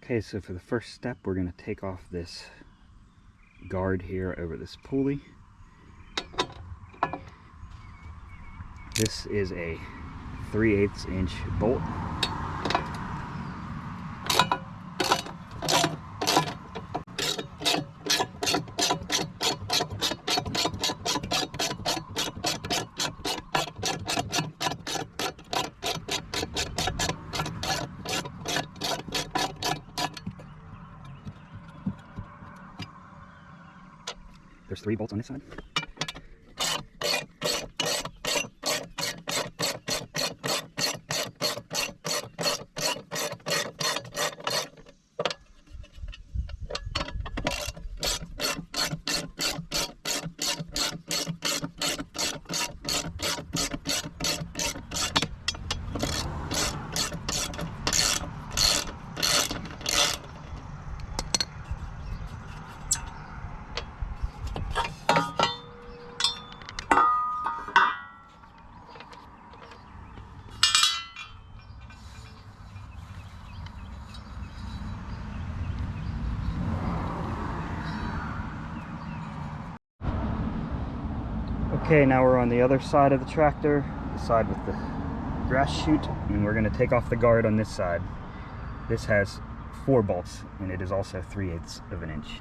Okay, so for the first step, we're going to take off this guard here over this pulley. This is a 3/8 inch bolt. There's 3 bolts on this side. Okay, now we're on the other side of the tractor, the side with the grass chute, and we're going to take off the guard on this side. This has 4 bolts, and it is also 3/8 of an inch.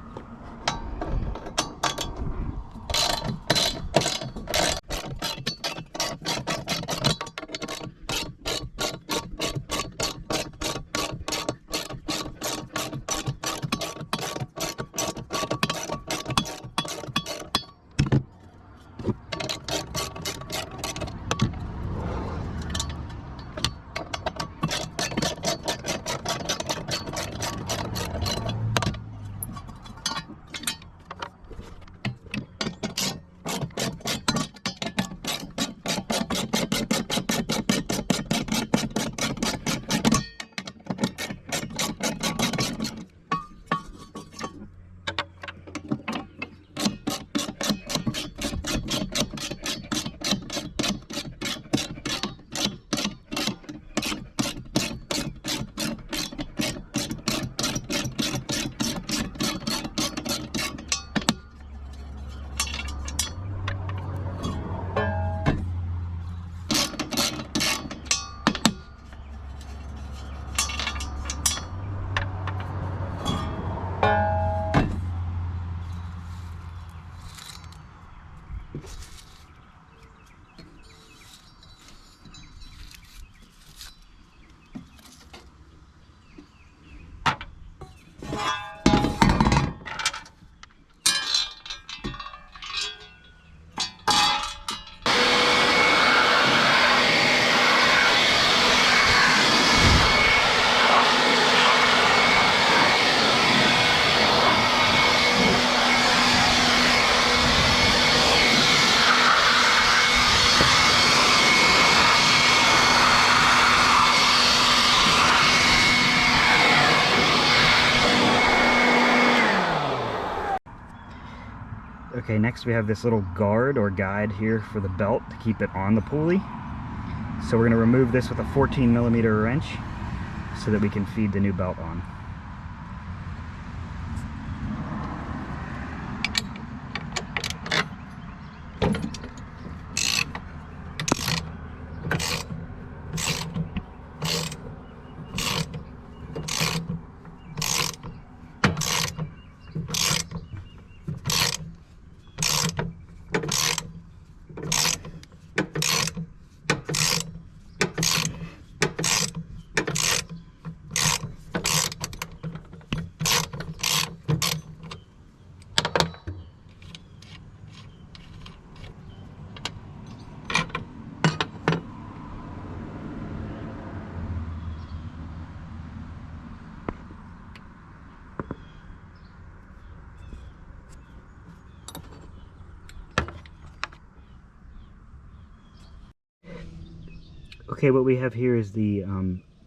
Okay, next we have this little guard or guide here for the belt to keep it on the pulley. So we're going to remove this with a 14mm wrench so that we can feed the new belt on. Okay, what we have here is the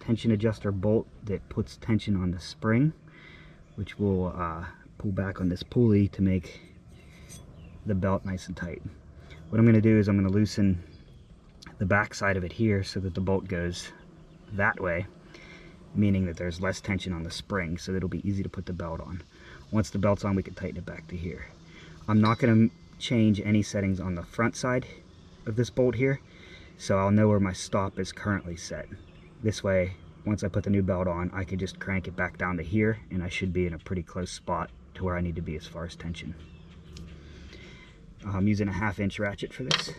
tension adjuster bolt that puts tension on the spring, which will pull back on this pulley to make the belt nice and tight. What I'm going to do is I'm going to loosen the back side of it here so that the bolt goes that way, meaning that there's less tension on the spring, so it'll be easy to put the belt on. Once the belt's on, we can tighten it back to here. I'm not going to change any settings on the front side of this bolt here, so I'll know where my stop is currently set. This way, once I put the new belt on, I can just crank it back down to here, and I should be in a pretty close spot to where I need to be as far as tension. I'm using a 1/2 inch ratchet for this.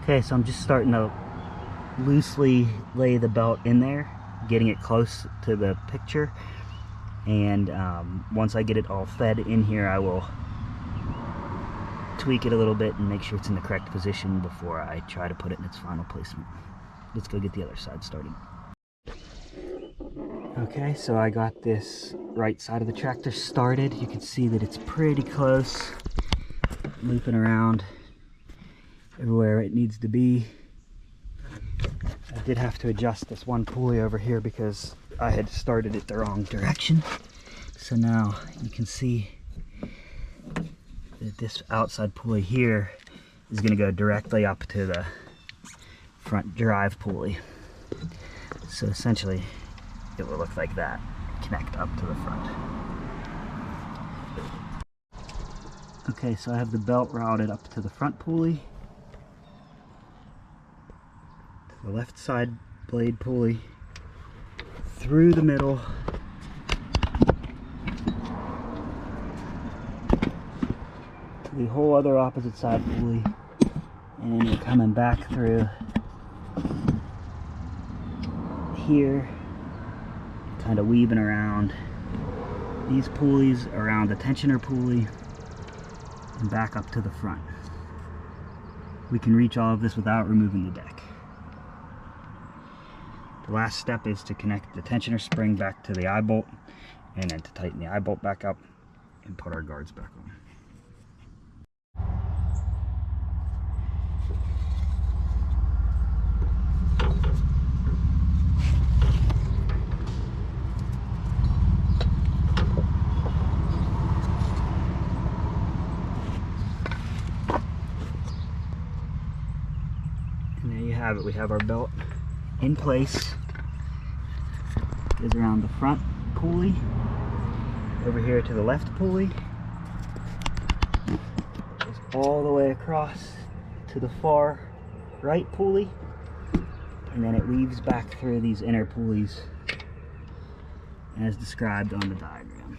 Okay, so I'm just starting to loosely lay the belt in there, getting it close to the picture, and once I get it all fed in here, I will tweak it a little bit and make sure it's in the correct position before I try to put it in its final placement. Let's go get the other side started. Okay, so I got this right side of the tractor started. You can see that it's pretty close, looping around everywhere it needs to be. I did have to adjust this one pulley over here because I had started it the wrong direction. So now you can see that this outside pulley here is going to go directly up to the front drive pulley. So essentially it will look like that, connect up to the front. Okay, so I have the belt routed up to the front pulley, the left side blade pulley, through the middle, to the whole other opposite side pulley, and then you're coming back through here, kind of weaving around these pulleys, around the tensioner pulley, and back up to the front. We can reach all of this without removing the deck. The last step is to connect the tensioner spring back to the eye bolt, and then to tighten the eye bolt back up and put our guards back on. And there you have it. We have our belt in place. Goes around the front pulley, over here to the left pulley, goes all the way across to the far right pulley, and then it weaves back through these inner pulleys as described on the diagram.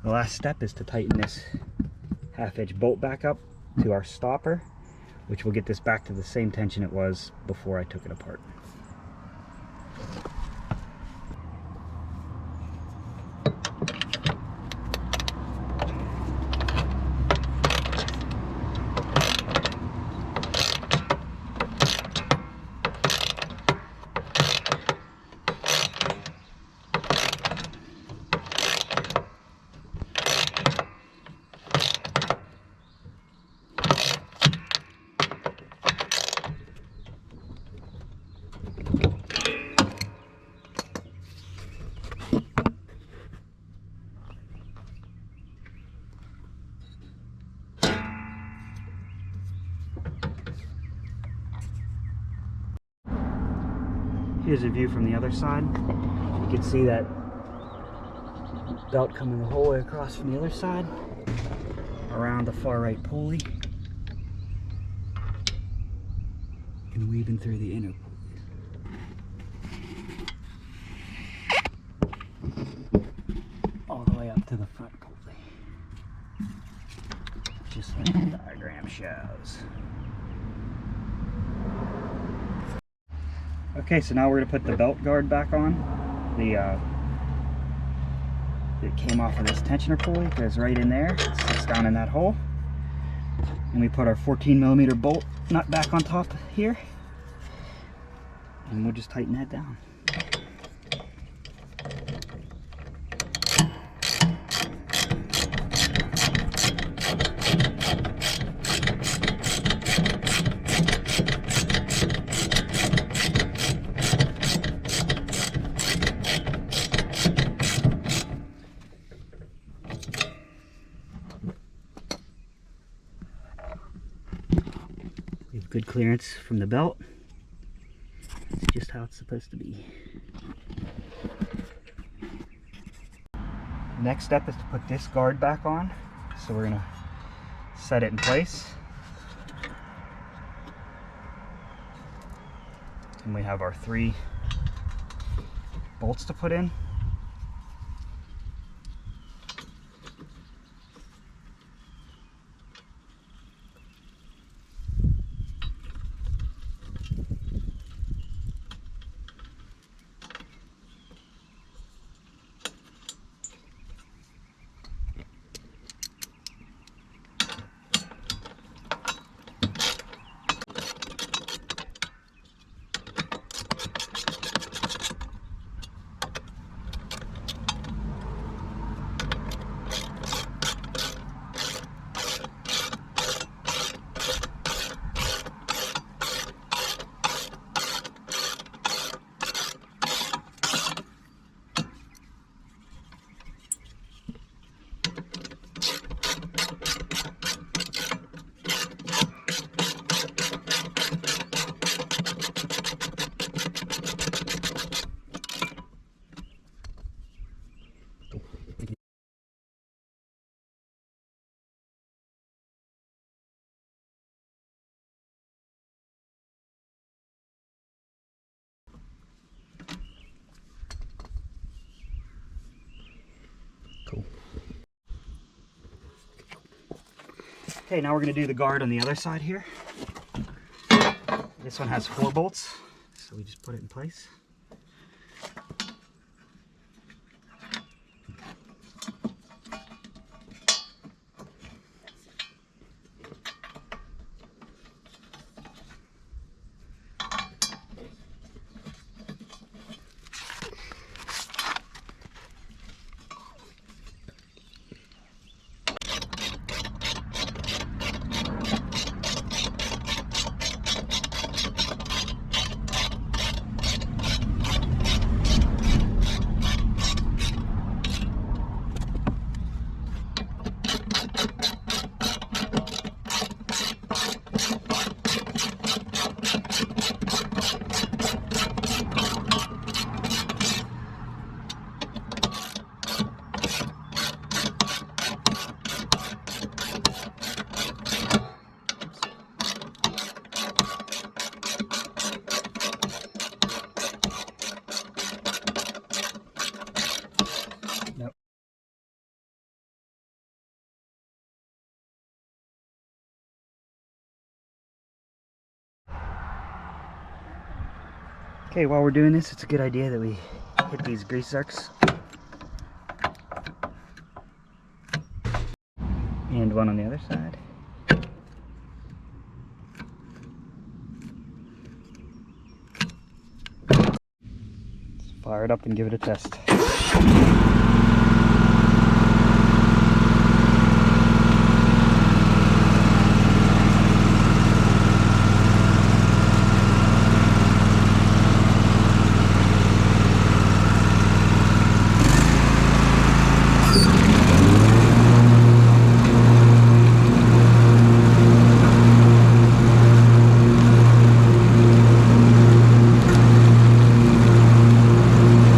The last step is to tighten this 1/2 inch bolt back up to our stopper, which will get this back to the same tension it was before I took it apart. Here's a view from the other side. You can see that belt coming the whole way across from the other side, around the far right pulley, and weaving through the inner pulley, all the way up to the front pulley, just like the diagram shows. Okay, so now we're going to put the belt guard back on. It came off of this tensioner pulley, it goes right in there, it sits down in that hole. And we put our 14mm bolt nut back on top here. And we'll just tighten that down. We have good clearance from the belt. It's just how it's supposed to be. Next step is to put this guard back on. So we're going to set it in place. And we have our 3 bolts to put in. Cool. Okay, now we're going to do the guard on the other side here. This one has 4 bolts, so we just put it in place. Okay, while we're doing this, it's a good idea that we hit these grease zerks. And one on the other side. Let's fire it up and give it a test.